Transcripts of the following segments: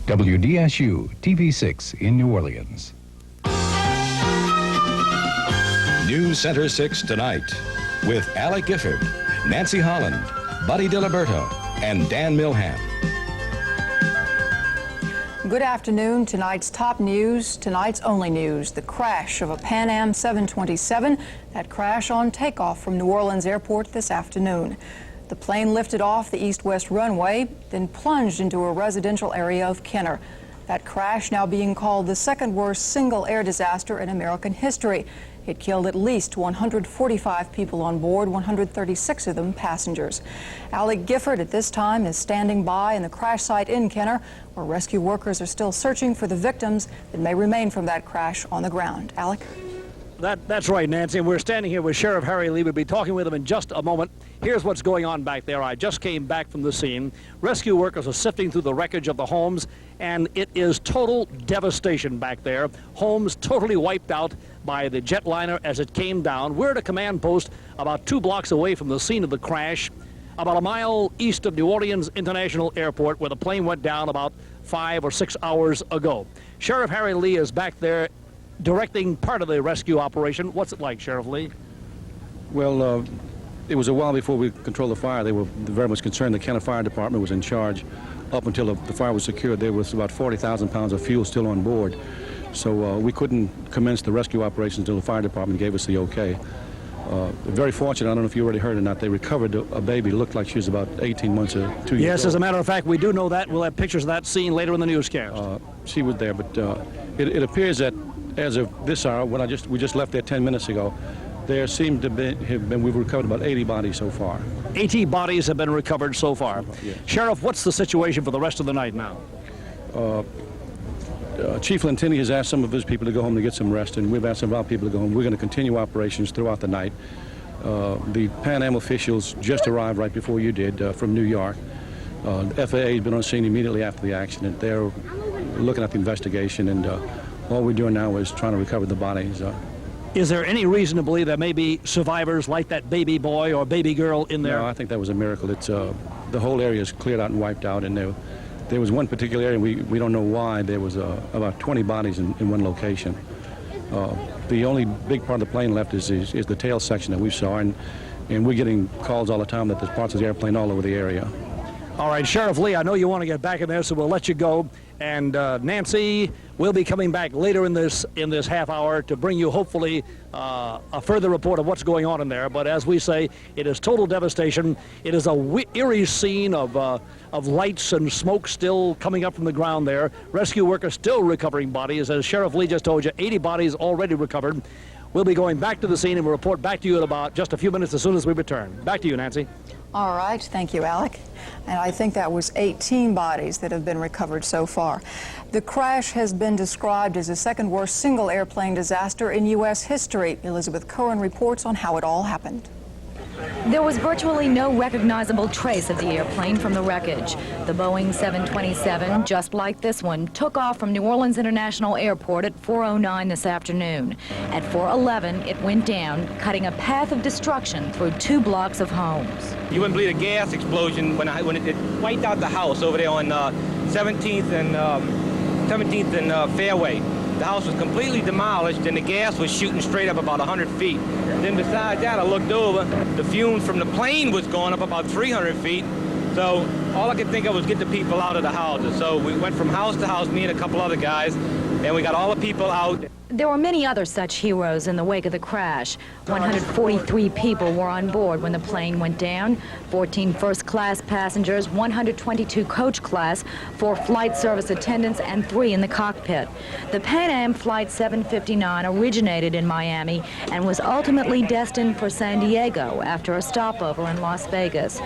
WDSU-TV 6 in New Orleans. NewsCenter 6 tonight with Alec Gifford, Nancy Holland, Buddy DiLiberto, and Dan Milham. Good afternoon. Tonight's top news, tonight's only news, the crash of a Pan Am 727, that crash on takeoff from New Orleans Airport this afternoon. The plane lifted off the east-west runway, then plunged into a residential area of Kenner. That crash now being called the second worst single air disaster in American history. It killed at least 145 people on board, 136 of them passengers. Alec Gifford at this time is standing by in the crash site in Kenner, where rescue workers are still searching for the victims that may remain from that crash on the ground. Alec? That's right, Nancy, and we're standing here with Sheriff Harry Lee. We'll be talking with him in just a moment. Here's what's going on back there. I just came back from the scene. Rescue workers are sifting through the wreckage of the homes, and it is total devastation back there. Homes totally wiped out by the jetliner as it came down. We're at a command post about 2 blocks away from the scene of the crash, about a mile east of New Orleans International Airport, where the plane went down about 5 or 6 hours ago. Sheriff Harry Lee is back there directing part of the rescue operation. What's it like, Sheriff Lee? Well, it was a while before we controlled the fire. They were very much concerned. The Kenner Fire Department was in charge. Up until the fire was secured, there was about 40,000 pounds of fuel still on board. So we couldn't commence the rescue operation until the fire department gave us the okay. Very fortunate, I don't know if you already heard or not, they recovered a baby. Looked like she was about 18 months or 2 years Yes, old. as a matter of fact, we do know that. We'll have pictures of that scene later in the newscast. She was there, but it appears that as of this hour, when we just left there 10 minutes ago, there seemed to we've recovered about 80 bodies so far. 80 bodies have been recovered so far. Yeah. Sheriff, what's the situation for the rest of the night now? Chief Lentini has asked some of his people to go home to get some rest, and we've asked some of our people to go home. We're going to continue operations throughout the night. The Pan Am officials just arrived right before you did from New York. The FAA has been on scene immediately after the accident. They're looking at the investigation, and all we're doing now is trying to recover the bodies. Is there any reason to believe there may be survivors like that baby boy or baby girl in there? No, I think that was a miracle. It's the whole area is cleared out and wiped out, and there was one particular area, we don't know why, there was about 20 bodies in one location. The only big part of the plane left is the tail section that we saw, and we're getting calls all the time that there's parts of the airplane all over the area. All right, Sheriff Lee, I know you want to get back in there, so we'll let you go. And Nancy, we'll be coming back later in this half hour to bring you hopefully a further report of what's going on in there. But as we say, it is total devastation. It is a eerie scene of lights and smoke still coming up from the ground there. Rescue workers still recovering bodies. As Sheriff Lee just told you, 80 bodies already recovered. We'll be going back to the scene and we'll report back to you in about just a few minutes as soon as we return. Back to you, Nancy. All right, thank you, Alec. And I think that was 18 bodies that have been recovered so far. The crash has been described as the second worst single airplane disaster in U.S. history. Elizabeth Curran reports on how it all happened. There was virtually no recognizable trace of the airplane from the wreckage. The Boeing 727, just like this one, took off from New Orleans International Airport at 4:09 this afternoon. At 4:11, it went down, cutting a path of destruction through 2 blocks of homes. You wouldn't believe a gas explosion when it wiped out the house over there on 17th and Fairway. The house was completely demolished, and the gas was shooting straight up about 100 feet. Then besides that, I looked over. The fumes from the plane was going up about 300 feet. So all I could think of was get the people out of the houses. So we went from house to house, me and a couple other guys, and we got all the people out. There were many other such heroes in the wake of the crash. 143 people were on board when the plane went down. 14 first-class passengers, 122 coach class, 4 flight service attendants, and 3 in the cockpit. The Pan Am Flight 759 originated in Miami and was ultimately destined for San Diego after a stopover in Las Vegas.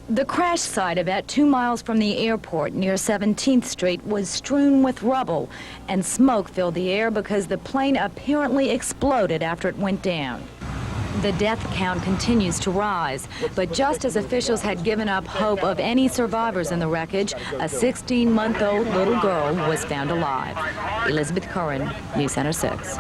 The crash site, about 2 miles from the airport near 17th Street, was strewn with rubble, and smoke filled the air because the plane apparently exploded after it went down. The death count continues to rise, but just as officials had given up hope of any survivors in the wreckage, a 16-month-old little girl was found alive. Elizabeth Curran, NewsCenter 6.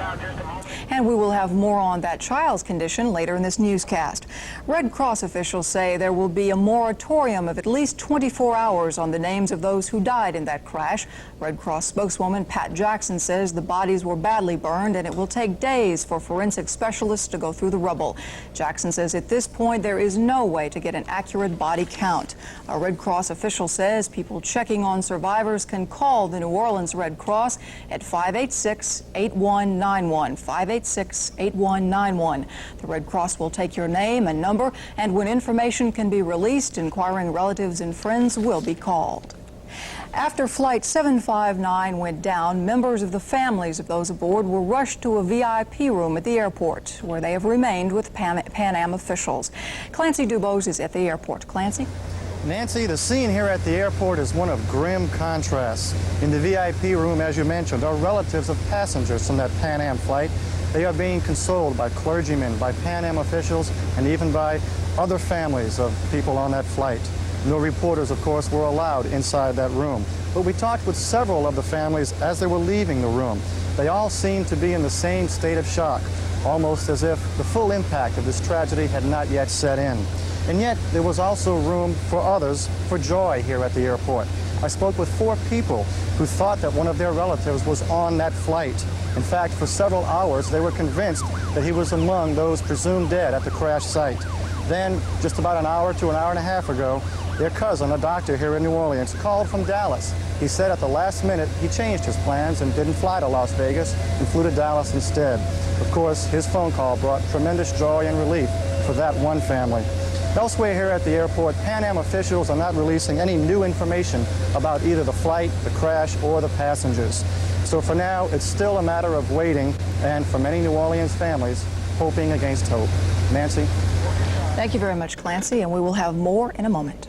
And And we will have more on that child's condition later in this newscast. Red Cross officials say there will be a moratorium of at least 24 hours on the names of those who died in that crash. Red Cross spokeswoman Pat Jackson says the bodies were badly burned and it will take days for forensic specialists to go through the rubble. Jackson says at this point there is no way to get an accurate body count. A Red Cross official says people checking on survivors can call the New Orleans Red Cross at 586-8191, 586-8191. The Red Cross will take your name and number, and when information can be released, inquiring relatives and friends will be called. After Flight 759 went down, members of the families of those aboard were rushed to a VIP room at the airport, where they have remained with Pan Am officials. Clancy Dubose is at the airport. Clancy? Nancy, the scene here at the airport is one of grim contrasts. In the VIP room, as you mentioned, are relatives of passengers from that Pan Am flight. They are being consoled by clergymen, by Pan Am officials, and even by other families of people on that flight. No reporters, of course, were allowed inside that room. But we talked with several of the families as they were leaving the room. They all seemed to be in the same state of shock, almost as if the full impact of this tragedy had not yet set in. And yet, there was also room for others for joy here at the airport. I spoke with 4 people who thought that one of their relatives was on that flight. In fact, for several hours, they were convinced that he was among those presumed dead at the crash site. Then, just about an hour to an hour and a half ago, their cousin, a doctor here in New Orleans, called from Dallas. He said at the last minute he changed his plans and didn't fly to Las Vegas and flew to Dallas instead. Of course, his phone call brought tremendous joy and relief for that one family. Elsewhere here at the airport, Pan Am officials are not releasing any new information about either the flight, the crash, or the passengers. So for now, it's still a matter of waiting and, for many New Orleans families, hoping against hope. Nancy? Thank you very much, Clancy, and we will have more in a moment.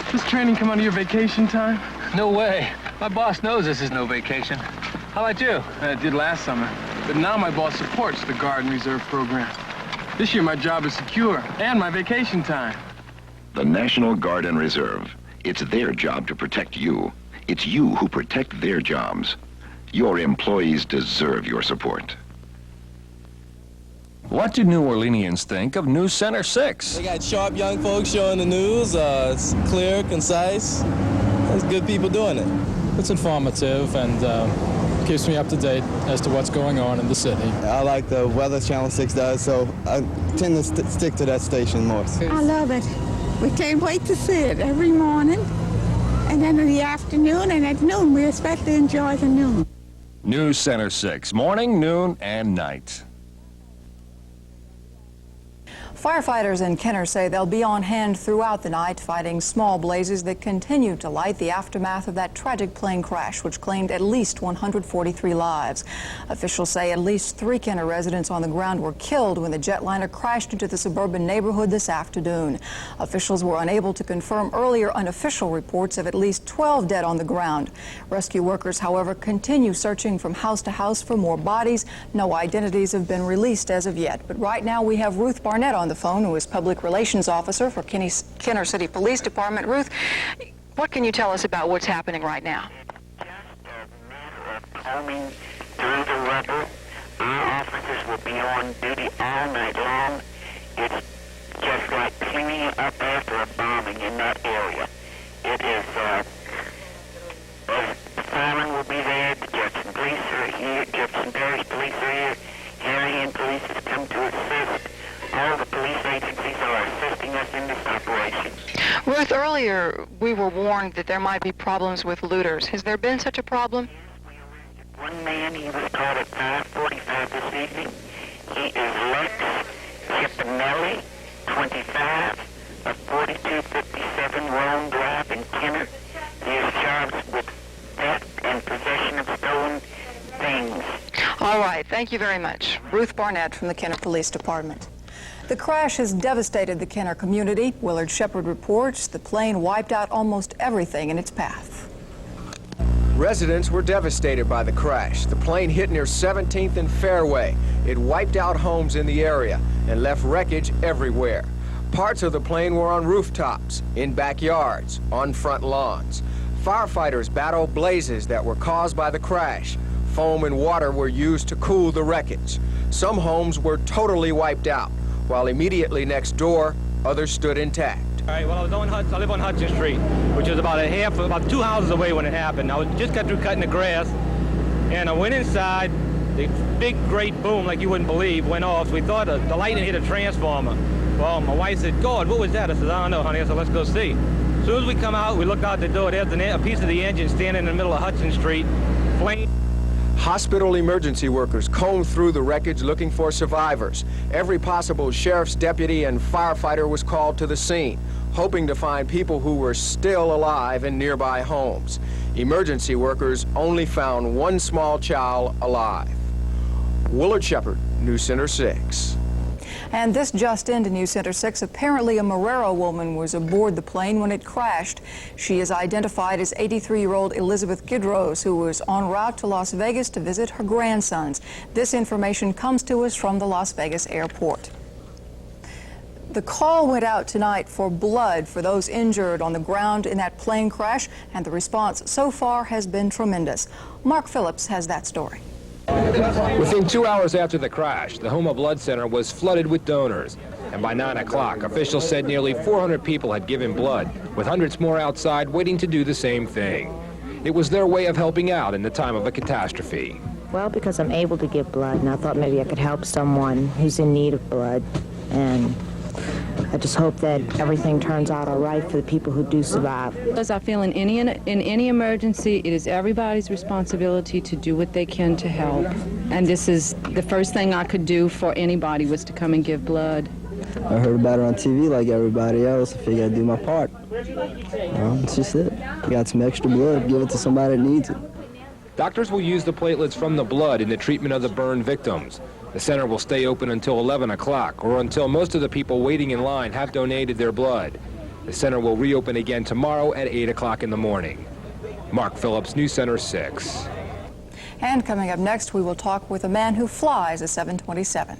Does training come under your vacation time? No way. My boss knows this is no vacation. How about you? I did last summer, but now my boss supports the Guard and Reserve program. This year my job is secure, and my vacation time. The National Guard and Reserve. It's their job to protect you. It's you who protect their jobs. Your employees deserve your support. What do New Orleanians think of NewsCenter 6? They got sharp young folks showing the news. It's clear, concise. There's good people doing it. It's informative and keeps me up to date as to what's going on in the city. I like the weather Channel 6 does, so I tend to stick to that station more. I love it. We can't wait to see it every morning, and then in the afternoon, and at noon. We especially enjoy the noon. NewsCenter 6, morning, noon, and night. Firefighters in Kenner say they'll be on hand throughout the night fighting small blazes that continue to light the aftermath of that tragic plane crash which claimed at least 143 lives. Officials say at least 3 Kenner residents on the ground were killed when the jetliner crashed into the suburban neighborhood this afternoon. Officials were unable to confirm earlier unofficial reports of at least 12 dead on the ground. Rescue workers, however, continue searching from house to house for more bodies. No identities have been released as of yet. But right now we have Ruth Barnett on the phone, who is Public Relations Officer for Kenner City Police Department. Ruth, what can you tell us about what's happening right now? Just a matter of combing through the rubble. Our officers will be on duty all night long. It's just like cleaning up after a bombing in that area. It is, the firemen will be there, the Jefferson Police are here, Jefferson Parish Police are here, Harahan Police has come to assist. All the police agencies are assisting us in this operation. Ruth, earlier we were warned that there might be problems with looters. Has there been such a problem? Yes, we arrested one man. He was caught at 5:45 this evening. He is Lex Cippinelli, 25, of 4257 Rome Drive in Kenner. He is charged with theft and possession of stolen things. All right, thank you very much. Ruth Barnett from the Kenner Police Department. The crash has devastated the Kenner community. Willard Shepard reports the plane wiped out almost everything in its path. Residents were devastated by the crash. The plane hit near 17th and Fairway. It wiped out homes in the area and left wreckage everywhere. Parts of the plane were on rooftops, in backyards, on front lawns. Firefighters battled blazes that were caused by the crash. Foam and water were used to cool the wreckage. Some homes were totally wiped out, while immediately next door, others stood intact. All right, well, I live on Hudson Street, which is about 2 houses away when it happened. I just got through cutting the grass, and I went inside. The big, great boom, like you wouldn't believe, went off. So we thought the lightning hit a transformer. Well, my wife said, God, what was that? I said, I don't know, honey. I said, let's go see. As soon as we come out, we look out the door. There's a piece of the engine standing in the middle of Hudson Street. Flame. Hospital emergency workers combed through the wreckage looking for survivors. Every possible sheriff's deputy and firefighter was called to the scene, hoping to find people who were still alive in nearby homes. Emergency workers only found one small child alive. Willard Shepard, NewsCenter 6. And this just into NewsCenter 6. Apparently a Marrero woman was aboard the plane when it crashed. She is identified as 83-year-old Elizabeth Gidrose, who was en route to Las Vegas to visit her grandsons. This information comes to us from the Las Vegas airport. The call went out tonight for blood for those injured on the ground in that plane crash, and the response so far has been tremendous. Mark Phillips has that story. Within 2 hours after the crash, the Homa Blood Center was flooded with donors. And by 9 o'clock, officials said nearly 400 people had given blood, with hundreds more outside waiting to do the same thing. It was their way of helping out in the time of a catastrophe. Well, because I'm able to give blood, and I thought maybe I could help someone who's in need of blood. And I just hope that everything turns out all right for the people who do survive. As I feel in any emergency, it is everybody's responsibility to do what they can to help. And this is the first thing I could do for anybody was to come and give blood. I heard about it on TV like everybody else. I figured I'd do my part. It's just it. You got some extra blood, give it to somebody that needs it. Doctors will use the platelets from the blood in the treatment of the burn victims. The center will stay open until 11 o'clock, or until most of the people waiting in line have donated their blood. The center will reopen again tomorrow at 8 o'clock in the morning. Mark Phillips, NewsCenter 6. And coming up next, we will talk with a man who flies a 727.